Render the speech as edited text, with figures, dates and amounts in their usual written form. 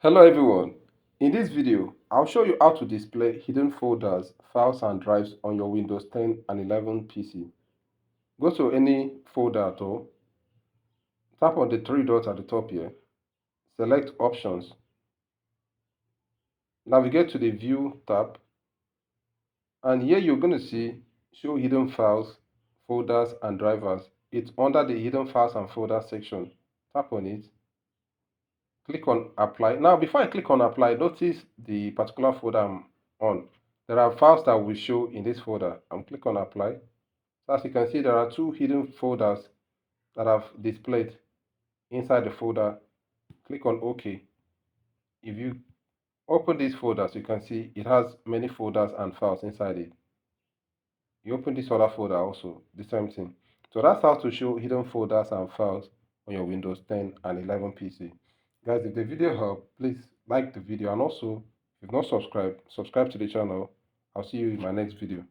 Hello everyone. In this video, I'll show you how to display hidden folders, files and drives on your Windows 10 and 11 PC. Go to any folder at all, tap on the three dots at the top here, select Options, navigate to the View tab, and here you're going to see Show Hidden Files, Folders and Drivers. It's under the Hidden Files and Folders section. Tap on it, click on Apply. Now before I click on Apply, notice the particular folder I'm on. There are files that will show in this folder. I'm click on Apply. So as you can see, there are two hidden folders that I've displayed inside the folder. Click on OK. If you open these folders, you can see it has many folders and files inside it. You open this other folder also, the same thing. So that's how to show hidden folders and files on your Windows 10 and 11 PC. Guys, if the video helped, please like the video, and also if you've not subscribed, subscribe to the channel. I'll see you in my next video.